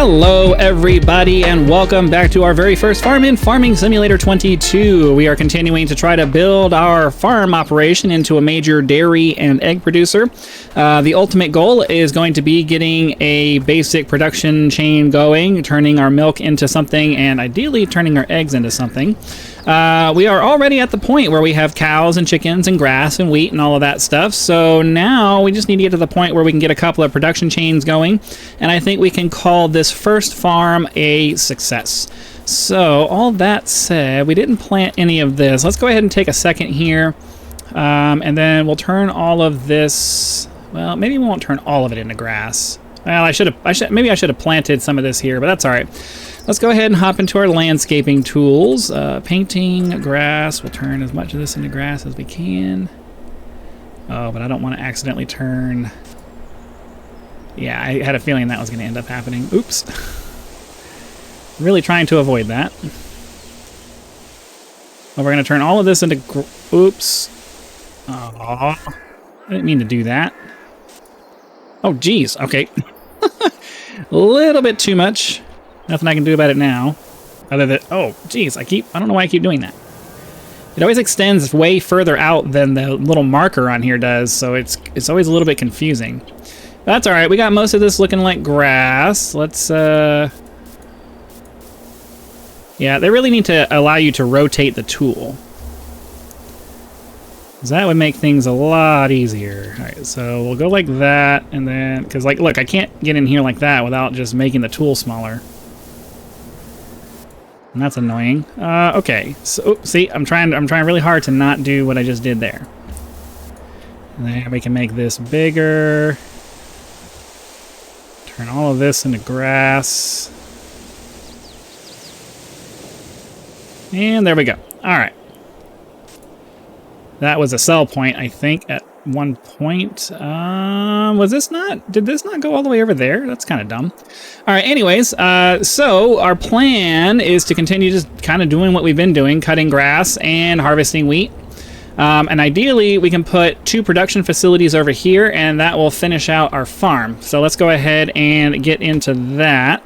Hello everybody and welcome back to our very first farm in Farming Simulator 22. We are continuing to try to build our farm operation into a major dairy and egg producer. The ultimate goal is going to be getting a basic production chain going, turning our milk into something and ideally turning our eggs into something. We are already at the point where we have cows and chickens and grass and wheat and all of that stuff. So now we just need to get to the point where we can get a couple of production chains going. And I think we can call this first farm a success. So all that said, we didn't plant any of this. Let's go ahead and take a second here. And then we'll turn all of this. Well, maybe we won't turn all of it into grass. Well, maybe I should have planted some of this here, but that's all right. Let's go ahead and hop into our landscaping tools. Painting, grass. We'll turn as much of this into grass as we can. Oh, but I don't want to accidentally turn... Yeah, I had a feeling that was going to end up happening. Oops. Really trying to avoid that. Well, we're going to turn all of this into... Oops. Oh, I didn't mean to do that. Oh, geez. Okay. A little bit too much. Nothing I can do about it now. Other than... Oh, geez. I don't know why I keep doing that. It always extends way further out than the little marker on here does, so it's always a little bit confusing. That's all right. We got most of this looking like grass. Let's, yeah, they really need to allow you to rotate the tool. That would make things a lot easier. All right, so we'll go like that, and then, because, like, look, I can't get in here like that without just making the tool smaller. And that's annoying. Okay, so, see, I'm trying really hard to not do what I just did there. And then we can make this bigger. Turn all of this into grass. And there we go. All right. That was a sell point, I think, at one point. Was this not? Did this not go all the way over there? That's kind of dumb. All right, anyways, so our plan is to continue just kind of doing what we've been doing, cutting grass and harvesting wheat. And ideally, we can put 2 production facilities over here, and that will finish out our farm. So let's go ahead and get into that.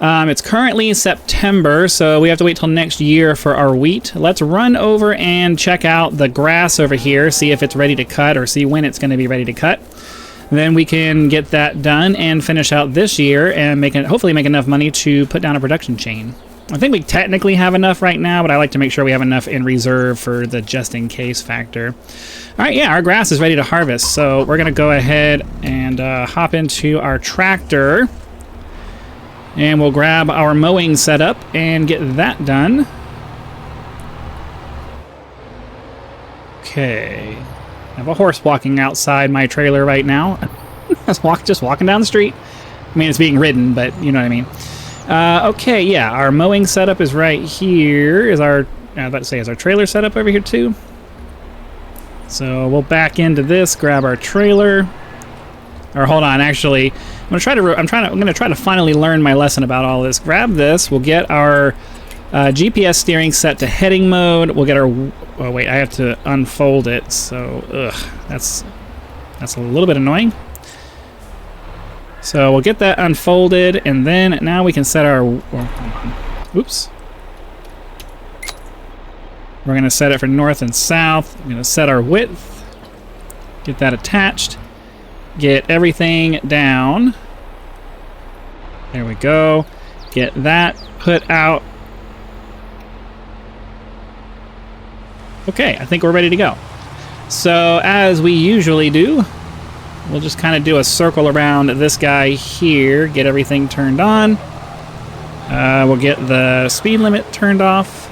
It's currently September, so we have to wait till next year for our wheat. Let's run over and check out the grass over here, see if it's ready to cut or see when it's going to be ready to cut. Then we can get that done and finish out this year and hopefully make enough money to put down a production chain. I think we technically have enough right now, but I like to make sure we have enough in reserve for the just-in-case factor. All right, yeah, our grass is ready to harvest, so we're going to go ahead and hop into our tractor, and we'll grab our mowing setup and get that done. Okay. I have a horse walking outside my trailer right now. Just walking down the street. I mean, it's being ridden, but you know what I mean. Okay, yeah, our mowing setup is right here. I was about to say, is our trailer setup over here too? So we'll back into this, grab our trailer. Or hold on, actually, I'm gonna try to finally learn my lesson about all this. Grab this. We'll get our GPS steering set to heading mode. We'll get our. Oh wait, I have to unfold it. So that's a little bit annoying. So we'll get that unfolded, and then now we can set our... Oops. We're going to set it for north and south. We're going to set our width. Get that attached. Get everything down. There we go. Get that put out. Okay, I think we're ready to go. So, as we usually do, we'll just kind of do a circle around this guy here, get everything turned on. We'll get the speed limit turned off.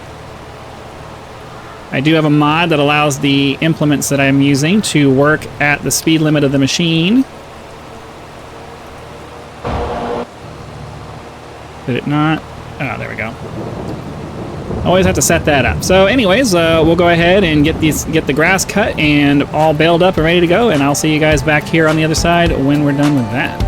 I do have a mod that allows the implements that I'm using to work at the speed limit of the machine. Did it not? Oh, there we go. Always have to set that up. So anyways, we'll go ahead and get the grass cut and all baled up and ready to go, and I'll see you guys back here on the other side when we're done with that.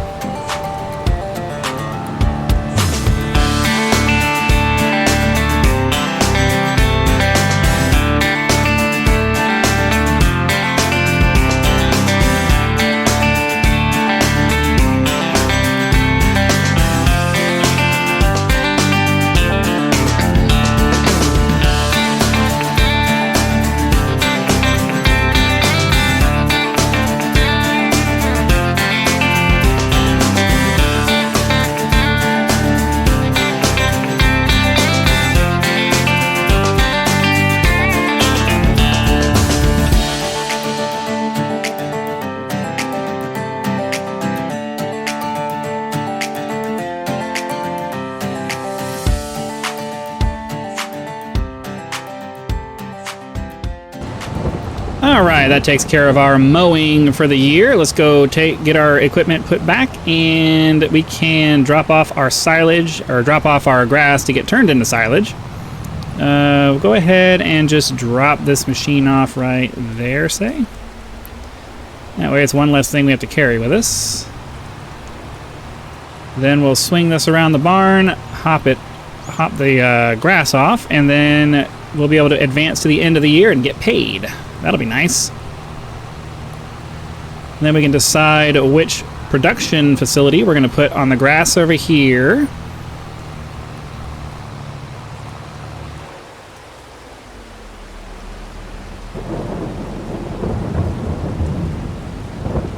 All right, that takes care of our mowing for the year. Let's go get our equipment put back, and we can drop off our silage, or drop off our grass to get turned into silage. We'll go ahead and just drop this machine off right there, say. That way it's one less thing we have to carry with us. Then we'll swing this around the barn, hop the grass off, and then we'll be able to advance to the end of the year and get paid. That'll be nice. And then we can decide which production facility we're going to put on the grass over here.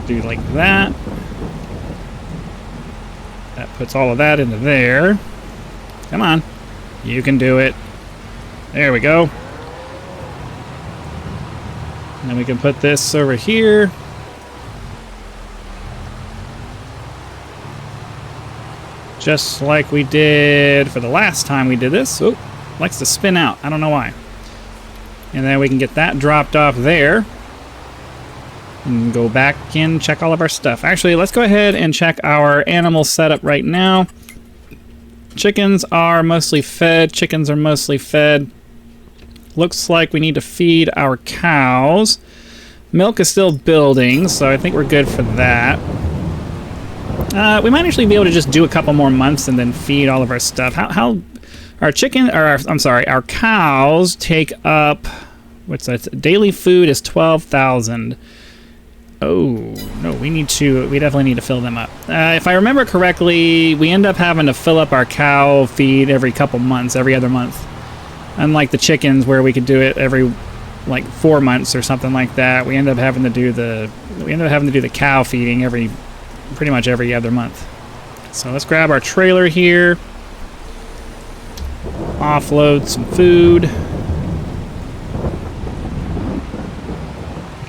Do like that. That puts all of that into there. Come on. You can do it. There we go. And then we can put this over here. Just like we did for the last time we did this. Oh, likes to spin out. I don't know why. And then we can get that dropped off there. And go back and check all of our stuff. Actually, let's go ahead and check our animal setup right now. Chickens are mostly fed. Chickens are mostly fed. Looks like we need to feed our cows. Milk is still building, so I think we're good for that. We might actually be able to just do a couple more months and then feed all of our stuff. How our chicken, or I'm sorry, our cows take up, what's that? Daily food is 12,000. Oh, no, we definitely need to fill them up. If I remember correctly, we end up having to fill up our cow feed every couple months, every other month. Unlike the chickens where we could do it every like 4 months or something like that, we end up having to do the cow feeding pretty much every other month. So let's grab our trailer here. Offload some food.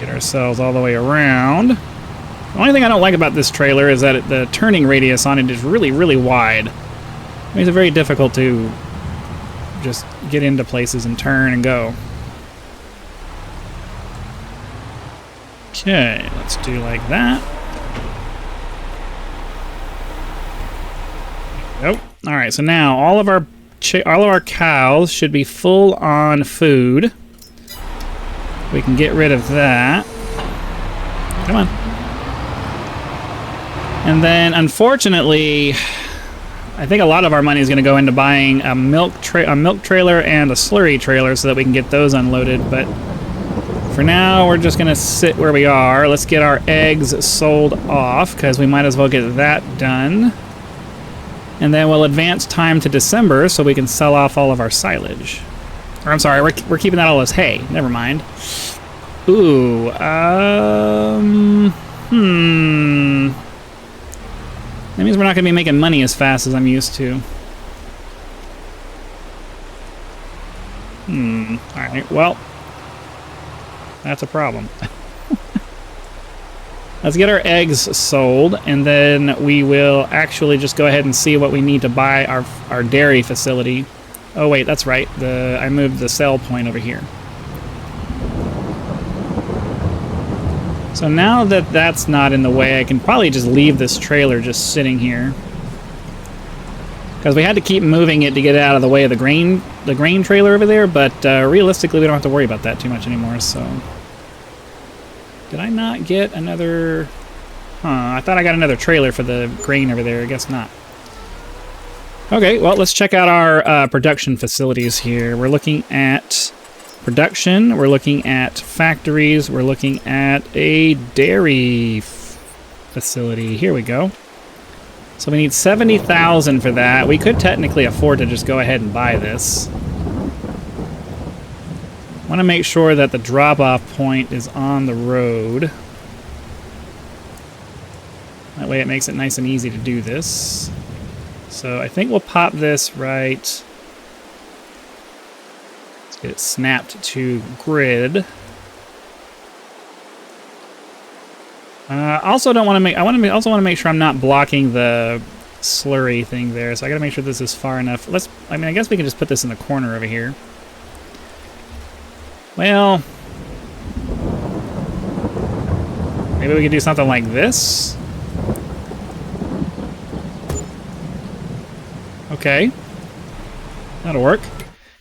Get ourselves all the way around. The only thing I don't like about this trailer is that the turning radius on it is really, really wide. It makes it very difficult to just get into places and turn and go. Okay, let's do like that. Nope. All right, so now all of our cows should be full on food. We can get rid of that. Come on. And then, unfortunately, I think a lot of our money is going to go into buying a milk trailer and a slurry trailer so that we can get those unloaded. But for now, we're just going to sit where we are. Let's get our eggs sold off because we might as well get that done. And then we'll advance time to December so we can sell off all of our silage. Or I'm sorry, we're keeping that all as hay. Never mind. Ooh, That means we're not going to be making money as fast as I'm used to. Alright, well, that's a problem. Let's get our eggs sold, and then we will actually just go ahead and see what we need to buy our dairy facility. Oh wait, that's right. I moved the sell point over here. So now that that's not in the way, I can probably just leave this trailer just sitting here. Because we had to keep moving it to get it out of the way of the grain trailer over there, but realistically we don't have to worry about that too much anymore, so... Did I not get another... I thought I got another trailer for the grain over there. I guess not. Okay, well, let's check out our production facilities here. We're looking at production. We're looking at factories. We're looking at a dairy facility. Here we go. So we need 70,000 for that. We could technically afford to just go ahead and buy this. I want to make sure that the drop-off point is on the road. That way it makes it nice and easy to do this. So I think we'll pop this right... Let's get it snapped to grid. Also don't want to make... I also want to make sure I'm not blocking the slurry thing there. So I got to make sure this is far enough. I guess we can just put this in the corner over here. Well, Maybe we could do something like this. Okay. That'll work.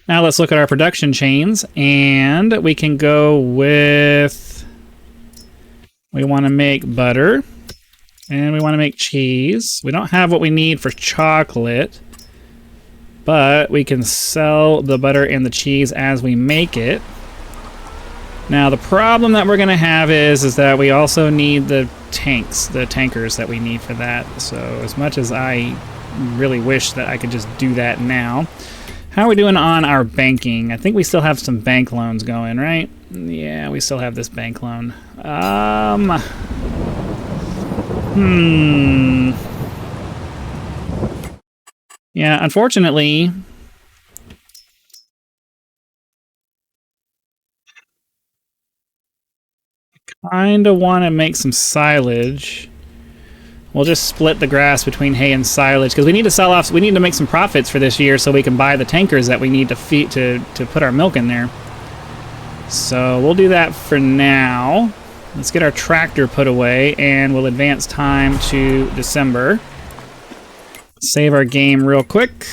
Now let's look at our production chains, and we can go with... We want to make butter, and we want to make cheese. We don't have what we need for chocolate, but we can sell the butter and the cheese as we make it. Now the problem that we're going to have is that we also need the tankers that we need for that. So as much as I really wish that I could just do that now. How are we doing on our banking? I think we still have some bank loans going, right? Yeah, we still have this bank loan. Yeah, unfortunately... Kinda want to make some silage. We'll just split the grass between hay and silage because we need to sell off. We need to make some profits for this year so we can buy the tankers that we need to feed to put our milk in there. So we'll do that for now. Let's get our tractor put away and we'll advance time to December. Save our game real quick.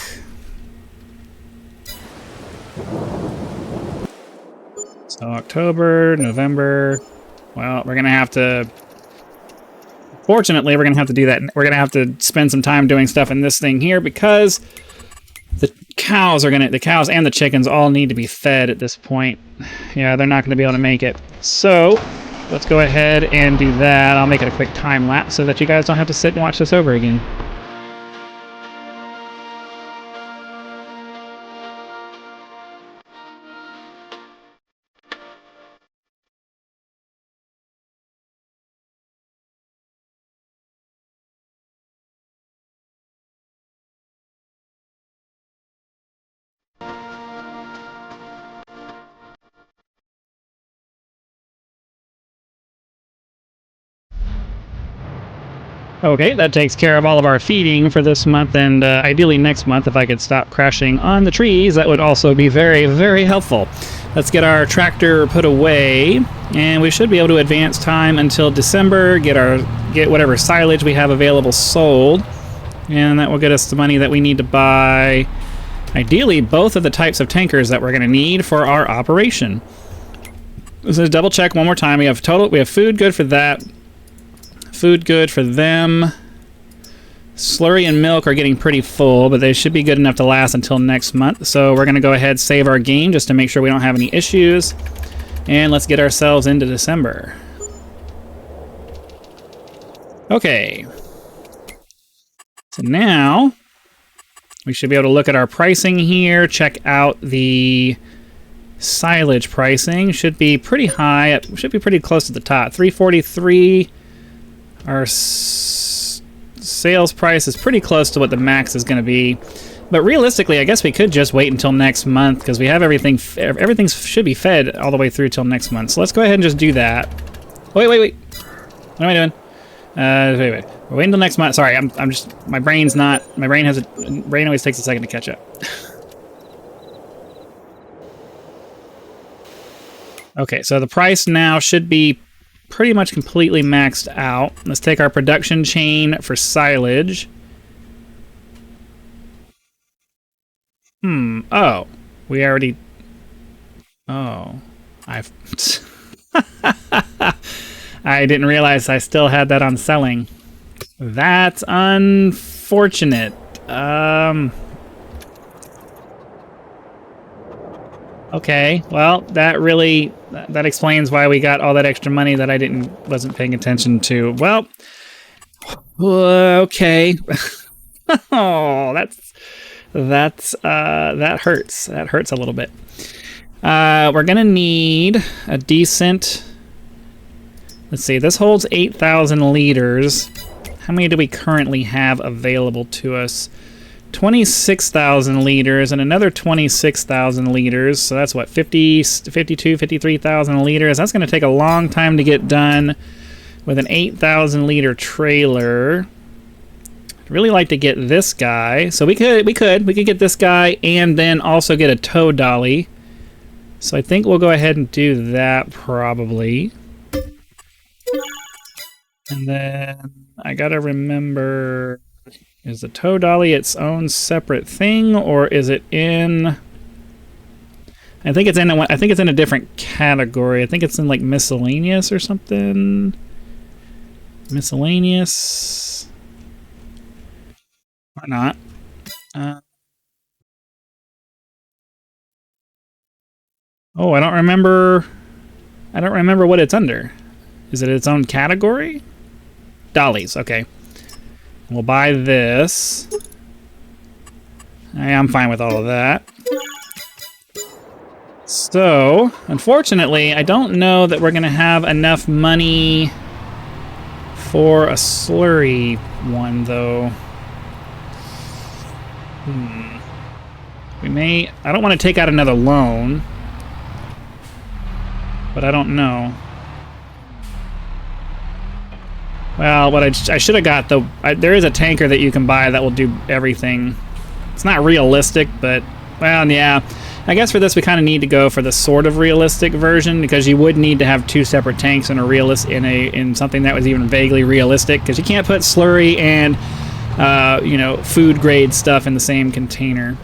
So October, November. Well, we're gonna have to. Fortunately, we're going to have to do that. We're going to have to spend some time doing stuff in this thing here because the cows and the chickens all need to be fed at this point. Yeah, they're not going to be able to make it. So let's go ahead and do that. I'll make it a quick time lapse so that you guys don't have to sit and watch this over again. Okay, that takes care of all of our feeding for this month, and ideally next month, if I could stop crashing on the trees, that would also be very, very helpful. Let's get our tractor put away, and we should be able to advance time until December, get whatever silage we have available sold, and that will get us the money that we need to buy, ideally, both of the types of tankers that we're going to need for our operation. So double check one more time. We have food good for that. Food good for them. Slurry and milk are getting pretty full, but they should be good enough to last until next month. So we're going to go ahead, save our game just to make sure we don't have any issues. And let's get ourselves into December. Okay. So now we should be able to look at our pricing here, check out the silage pricing. Should be pretty high. It should be pretty close to the top. 343. Our sales price is pretty close to what the max is going to be. But realistically, I guess we could just wait until next month because we have everything. Everything should be fed all the way through till next month. So let's go ahead and just do that. Wait. What am I doing? Wait. We're waiting until next month. Sorry, I'm just, my brain always takes a second to catch up. Okay, so the price now should be pretty much completely maxed out. Let's take our production chain for silage. Oh, we already... Oh, I've... I didn't realize I still had that on selling. That's unfortunate. Okay, well, that explains why we got all that extra money that I wasn't paying attention to. Well, okay. Oh, that hurts. That hurts a little bit. We're gonna need a decent. Let's see. This holds 8,000 liters. How many do we currently have available to us? 26,000 liters and another 26,000 liters. So that's what, 53,000 liters. That's going to take a long time to get done with an 8,000 liter trailer. I'd really like to get this guy. So we could get this guy and then also get a tow dolly. So I think we'll go ahead and do that probably. And then I gotta remember, is the tow dolly its own separate thing, or is it in... I think it's in a different category. I think it's in like miscellaneous or something. Miscellaneous. Or not. Oh, I don't remember what it's under. Is it its own category? Dollies, okay. We'll buy this. I'm fine with all of that. So, unfortunately, I don't know that we're going to have enough money for a slurry one, though. We may... I don't want to take out another loan. But I don't know. Well, what I should have got, though... there is a tanker that you can buy that will do everything. It's not realistic, but... Well, yeah. I guess for this we kind of need to go for the sort of realistic version, because you would need to have two separate tanks in in something that was even vaguely realistic, because you can't put slurry and you know, food grade stuff in the same container.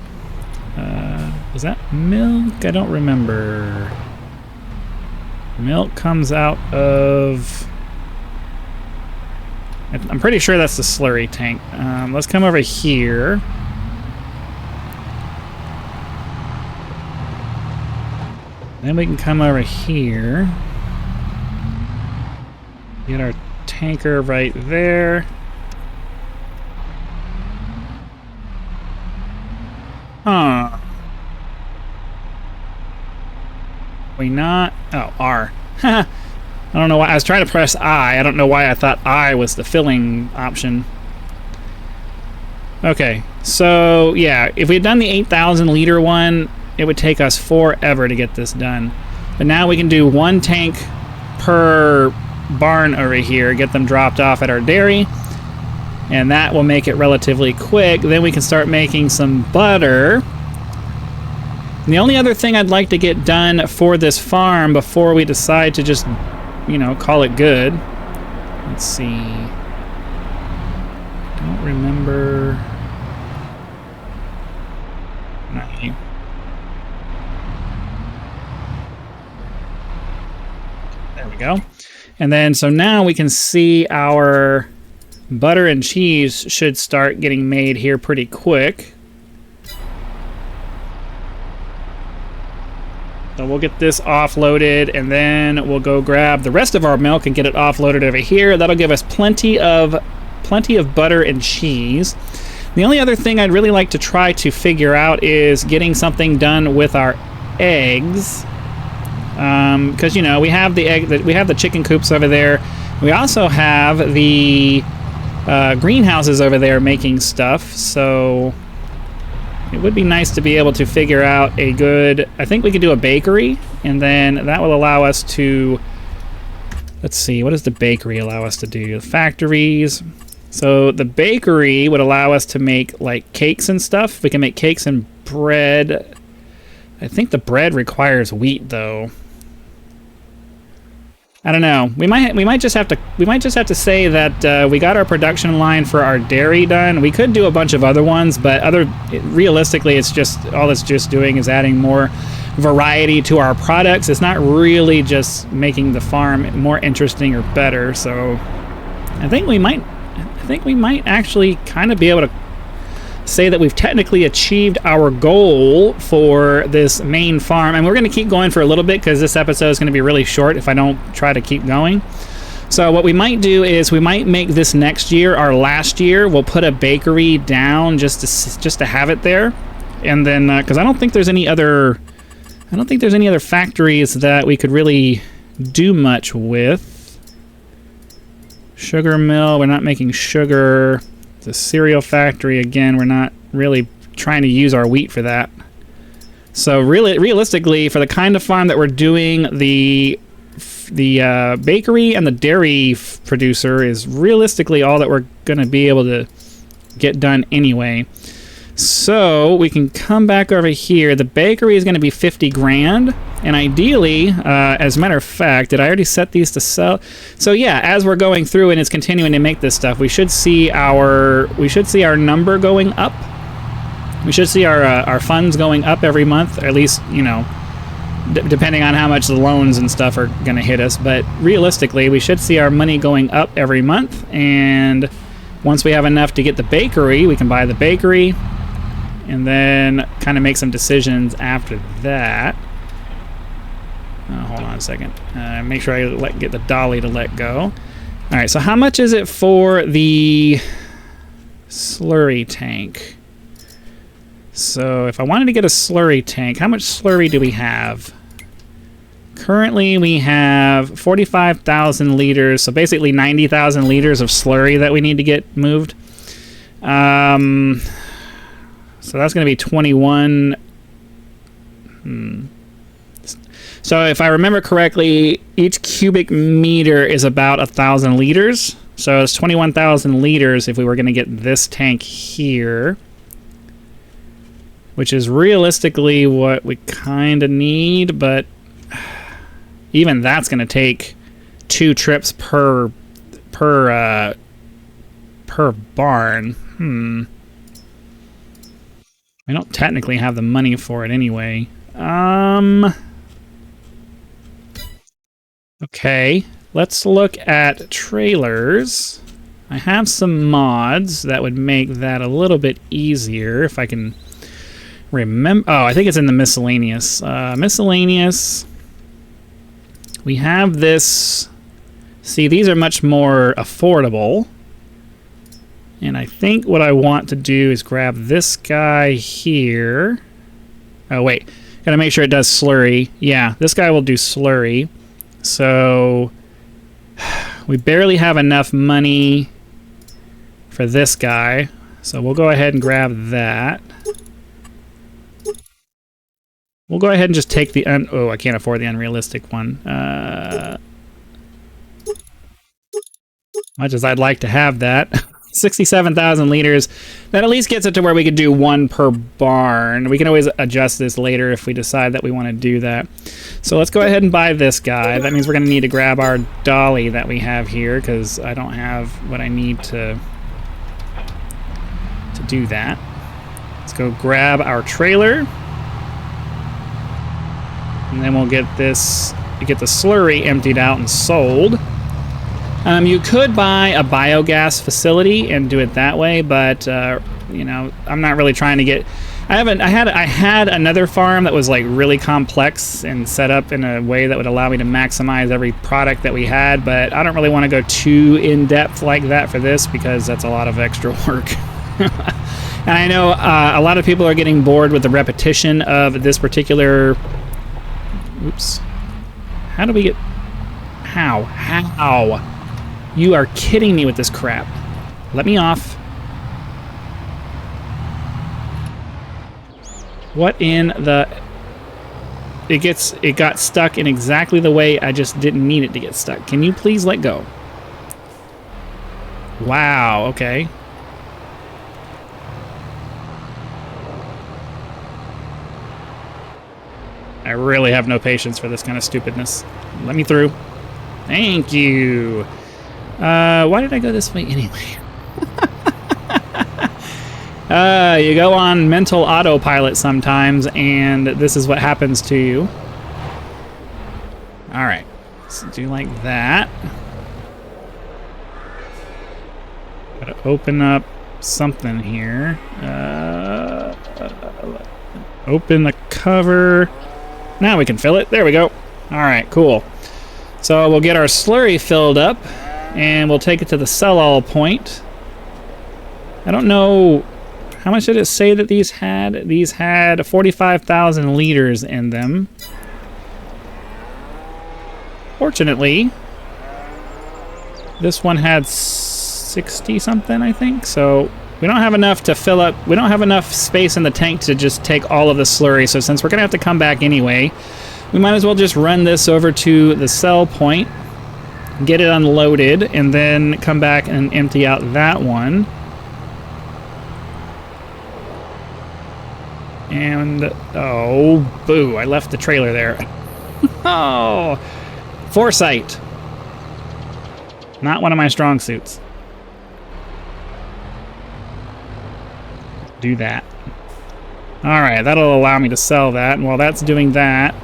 Is that milk? I don't remember. Milk comes out of... I'm pretty sure that's the slurry tank. Let's come over here. Then we can come over here. Get our tanker right there. Huh. We not... Oh, R. I don't know why. I was trying to press I. I don't know why I thought I was the filling option. Okay. So, yeah. If we had done the 8,000 liter one, it would take us forever to get this done. But now we can do one tank per barn over here, get them dropped off at our dairy, and that will make it relatively quick. Then we can start making some butter. And the only other thing I'd like to get done for this farm before we decide to just, you know, call it good. Let's see. I don't remember. No. There we go. And then, so now we can see our butter and cheese should start getting made here pretty quick. So we'll get this offloaded, and then we'll go grab the rest of our milk and get it offloaded over here. That'll give us plenty of butter and cheese. The only other thing I'd really like to try to figure out is getting something done with our eggs. Because, you know, we have the chicken coops over there. We also have the greenhouses over there making stuff, so it would be nice to be able to figure out a good... I think we could do a bakery, and then that will allow us to... Let's see, what does the bakery allow us to do? Factories. So the bakery would allow us to make, like, cakes and stuff. We can make cakes and bread. I think the bread requires wheat, though. I don't know. We might just have to say that we got our production line for our dairy done. We could do a bunch of other ones, but realistically, it's just all it's just doing is adding more variety to our products. It's not really just making the farm more interesting or better. So I think we might actually kind of be able to say that we've technically achieved our goal for this main farm, and we're going to keep going for a little bit because this episode is going to be really short if I don't try to keep going. So what we might do is we might make this next year our last year. We'll put a bakery down just to have it there, and then because I don't think there's any other factories that we could really do much with. Sugar mill, we're not making sugar. The cereal factory, again, we're not really trying to use our wheat for that. So really, realistically, for the kind of farm that we're doing, the bakery and the dairy producer is realistically all that we're going to be able to get done anyway. So we can come back over here. The bakery is going to be 50 grand. And ideally, as a matter of fact, did I already set these to sell? So yeah, as we're going through and it's continuing to make this stuff, we should see our number going up. We should see our funds going up every month, or at least, you know, depending on how much the loans and stuff are going to hit us. But realistically, we should see our money going up every month. And once we have enough to get the bakery, we can buy the bakery and then kind of make some decisions after that. Hold on a second. Make sure I get the dolly to let go. All right, so how much is it for the slurry tank? So if I wanted to get a slurry tank, how much slurry do we have? Currently we have 45,000 liters, so basically 90,000 liters of slurry that we need to get moved. So that's going to be 21. So if I remember correctly, each cubic meter is about 1,000 liters. So it's 21,000 liters if we were going to get this tank here, which is realistically what we kind of need, but even that's going to take 2 trips per barn. We don't technically have the money for it anyway. Okay, let's look at trailers. I have some mods that would make that a little bit easier if I can remember. Oh, I think it's in the miscellaneous. Miscellaneous. We have this. See, these are much more affordable. And I think what I want to do is grab this guy here. Oh, wait. Gotta make sure it does slurry. Yeah, this guy will do slurry. So we barely have enough money for this guy. So we'll go ahead and grab that. We'll go ahead and just take the... oh, I can't afford the unrealistic one. Much as I'd like to have that. 67,000 liters. That at least gets it to where we could do 1 per barn. We can always adjust this later if we decide that we want to do that. So let's go ahead and buy this guy. That means we're going to need to grab our dolly that we have here because I don't have what I need to do that. Let's go grab our trailer. And then we'll get the slurry emptied out and sold. You could buy a biogas facility and do it that way, but you know, I'm not really trying to get. I had another farm that was like really complex and set up in a way that would allow me to maximize every product that we had, but I don't really want to go too in depth like that for this because that's a lot of extra work. And I know a lot of people are getting bored with the repetition of this particular. Oops. How do we get? How? You are kidding me with this crap. Let me off. What in the... It got stuck in exactly the way I just didn't need it to get stuck. Can you please let go? Wow, okay. I really have no patience for this kind of stupidness. Let me through. Thank you. Why did I go this way anyway? You go on mental autopilot sometimes, and this is what happens to you. Alright, let's do like that. Gotta open up something here. Open the cover. Now we can fill it. There we go. Alright, cool. So we'll get our slurry filled up. And we'll take it to the sell-all point. I don't know... How much did it say that these had? These had 45,000 liters in them. Fortunately, this one had 60-something, I think. So we don't have enough to fill up... We don't have enough space in the tank to just take all of the slurry. So since we're going to have to come back anyway, we might as well just run this over to the sell point. Get it unloaded, and then come back and empty out that one. And, oh, boo, I left the trailer there. Oh, foresight. Not one of my strong suits. Do that. All right, that'll allow me to sell that. And while that's doing that,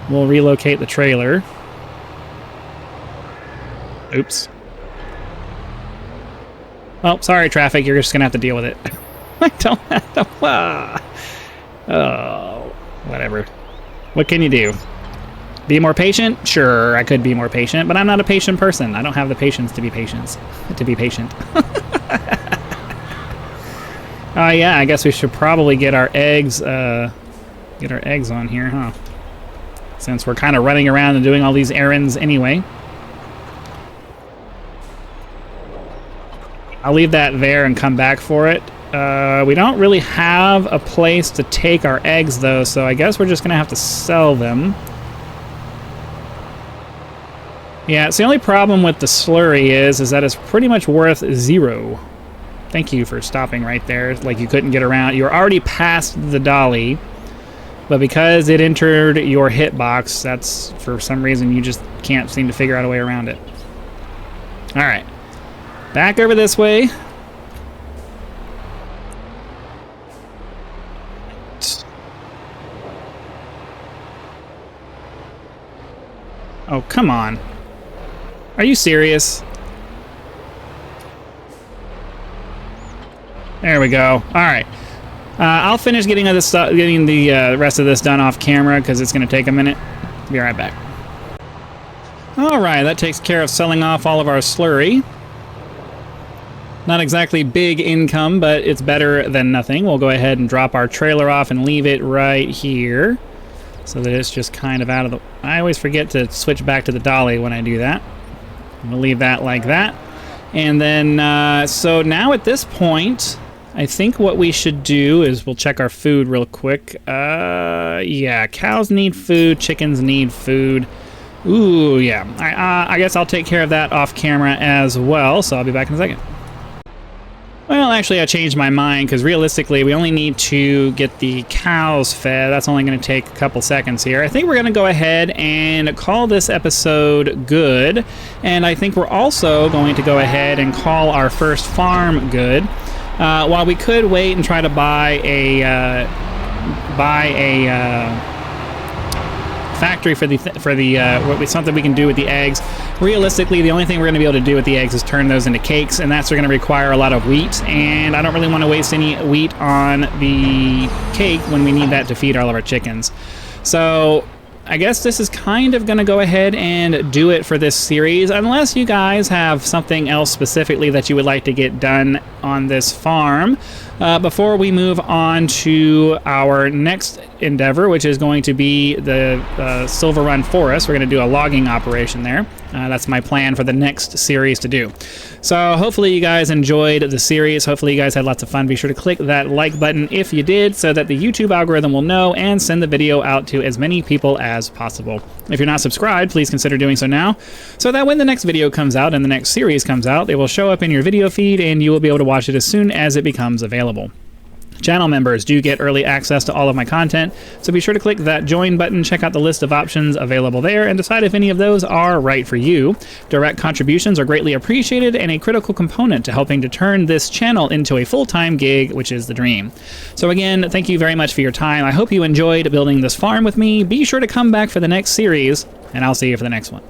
we'll relocate the trailer. Oops. Oh, sorry, traffic. You're just going to have to deal with it. I don't have to... Oh, whatever. What can you do? Be more patient? Sure, I could be more patient, but I'm not a patient person. I don't have the patience to be patient. Yeah, I guess we should probably get our eggs on here, huh? Since we're kind of running around and doing all these errands anyway. I'll leave that there and come back for it. We don't really have a place to take our eggs, though, so I guess we're just going to have to sell them. Yeah, it's the only problem with the slurry is that it's pretty much worth 0. Thank you for stopping right there. Like you couldn't get around. You're already past the dolly, but because it entered your hitbox, that's for some reason you just can't seem to figure out a way around it. All right. Back over this way. Oh, come on. Are you serious? There we go. All right. I'll finish getting the rest of this done off camera because it's going to take a minute. Be right back. All right, that takes care of selling off all of our slurry. Not exactly big income, but it's better than nothing. We'll go ahead and drop our trailer off and leave it right here so that it's just kind of out of the... I always forget to switch back to the dolly when I do that. We'll leave that like that. And then, so now at this point, I think what we should do is we'll check our food real quick. Yeah, cows need food, chickens need food. Ooh, yeah. I guess I'll take care of that off camera as well, so I'll be back in a second. Well, actually, I changed my mind, because realistically, we only need to get the cows fed. That's only going to take a couple seconds here. I think we're going to go ahead and call this episode good, and I think we're also going to go ahead and call our first farm good. While we could wait and try to buy a factory for something we can do with the eggs. Realistically, the only thing we're going to be able to do with the eggs is turn those into cakes, and that's going to require a lot of wheat, and I don't really want to waste any wheat on the cake when we need that to feed all of our chickens. So I guess this is kind of going to go ahead and do it for this series, unless you guys have something else specifically that you would like to get done on this farm. Before we move on to our next endeavor, which is going to be the Silver Run Forest, we're going to do a logging operation there. That's my plan for the next series to do. So hopefully you guys enjoyed the series. Hopefully you guys had lots of fun. Be sure to click that like button if you did, so that the YouTube algorithm will know and send the video out to as many people as possible. If you're not subscribed, please consider doing so now, so that when the next video comes out and the next series comes out, it will show up in your video feed and you will be able to watch it as soon as it becomes available. Channel members do get early access to all of my content, so be sure to click that join button, check out the list of options available there, and decide if any of those are right for you. Direct contributions are greatly appreciated and a critical component to helping to turn this channel into a full-time gig, which is the dream. So again, thank you very much for your time. I hope you enjoyed building this farm with me. Be sure to come back for the next series, and I'll see you for the next one.